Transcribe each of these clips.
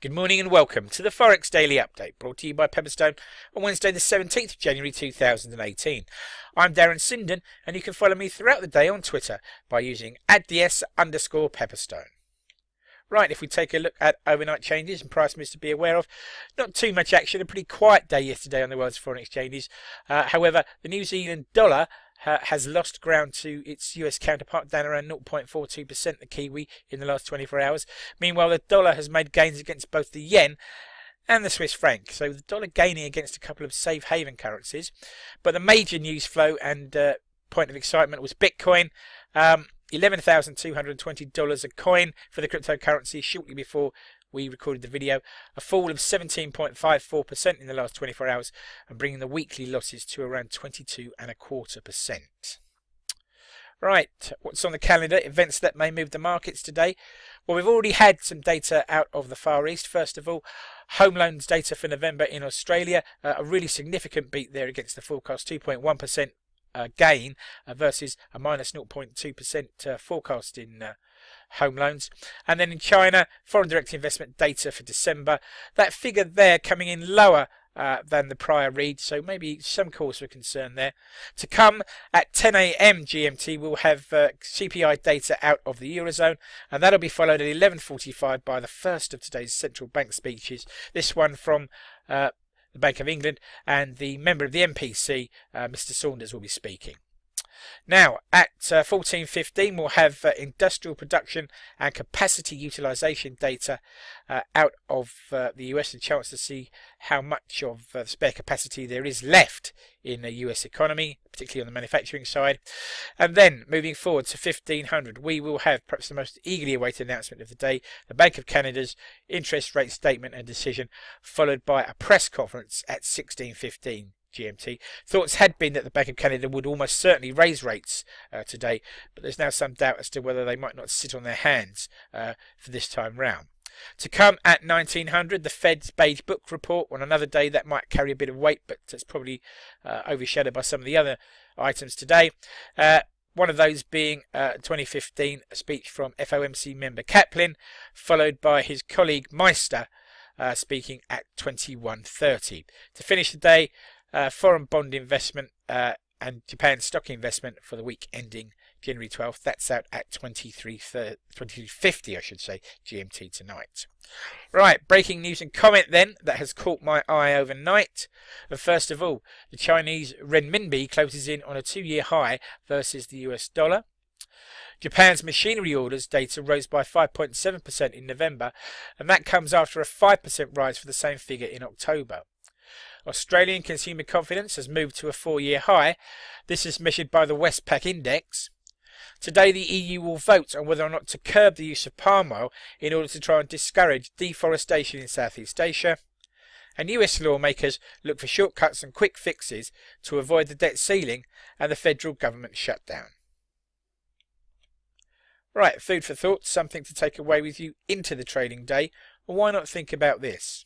Good morning and welcome to the Forex Daily Update, brought to you by Pepperstone on Wednesday the 17th of January 2018. I'm Darren Sinden, and you can follow me throughout the day on Twitter by using @ds_Pepperstone. Right, if we take a look at overnight changes and price moves to be aware of, not too much action, a pretty quiet day yesterday on the world's foreign exchanges. However, the New Zealand dollar has lost ground to its US counterpart, down around 0.42%, the Kiwi, in the last 24 hours. Meanwhile, the dollar has made gains against both the yen and the Swiss franc, so the dollar gaining against a couple of safe haven currencies. But the major news flow and point of excitement was Bitcoin. $11,220 a coin for the cryptocurrency shortly before we recorded the video, a fall of 17.54% in the last 24 hours and bringing the weekly losses to around 22.25%. Right, what's on the calendar? Events that may move the markets today. Well, we've already had some data out of the Far East. First of all, home loans data for November in Australia, a really significant beat there against the forecast, 2.1% gain versus a minus 0.2% forecast in home loans. And then in China, foreign direct investment data for December, that figure there coming in lower than the prior read, so maybe some cause for concern there. To come at 10 a.m. GMT, we'll have CPI data out of the Eurozone, and that'll be followed at 11:45 by the first of today's central bank speeches, this one from the Bank of England, and the member of the MPC, Mr. Saunders, will be speaking. Now, at 14:15, we'll have industrial production and capacity utilisation data out of the US, a chance to see how much of the spare capacity there is left in the US economy, particularly on the manufacturing side. And then, moving forward to 1500, we will have perhaps the most eagerly awaited announcement of the day, the Bank of Canada's interest rate statement and decision, followed by a press conference at 16:15. GMT. Thoughts had been that the Bank of Canada would almost certainly raise rates today, but there's now some doubt as to whether they might not sit on their hands for this time round. To come at 1900, the Fed's Beige Book report, on another day that might carry a bit of weight, but it's probably overshadowed by some of the other items today. One of those being 2015, a speech from FOMC member Kaplan, followed by his colleague Meister speaking at 21:30. To finish the day, foreign bond investment and Japan stock investment for the week ending January 12th. That's out at 23:50, I should say, GMT tonight. Right, breaking news and comment then that has caught my eye overnight. And first of all, the Chinese Renminbi closes in on a 2-year high versus the US dollar. Japan's machinery orders data rose by 5.7% in November, and that comes after a 5% rise for the same figure in October. Australian consumer confidence has moved to a 4-year high. This is measured by the Westpac index. Today the EU will vote on whether or not to curb the use of palm oil in order to try and discourage deforestation in Southeast Asia. And US lawmakers look for shortcuts and quick fixes to avoid the debt ceiling and the federal government shutdown. Right, food for thought, something to take away with you into the trading day. Well, why not think about this?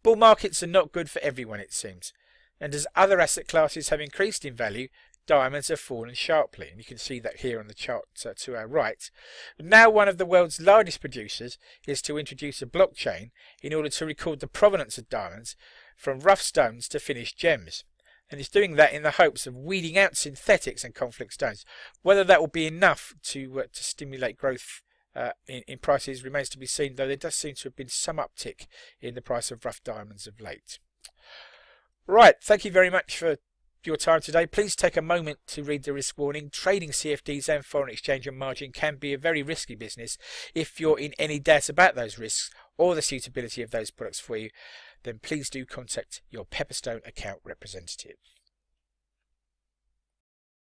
Bull markets are not good for everyone, it seems, and as other asset classes have increased in value, diamonds have fallen sharply, and you can see that here on the chart to our right. Now one of the world's largest producers is to introduce a blockchain in order to record the provenance of diamonds from rough stones to finished gems, and it's doing that in the hopes of weeding out synthetics and conflict stones. Whether that will be enough to stimulate growth in prices remains to be seen, though there does seem to have been some uptick in the price of rough diamonds of late. Right, thank you very much for your time today. Please take a moment to read the risk warning. Trading CFDs and foreign exchange on margin can be a very risky business. If you're in any doubt about those risks or the suitability of those products for you, then please do contact your Pepperstone account representative.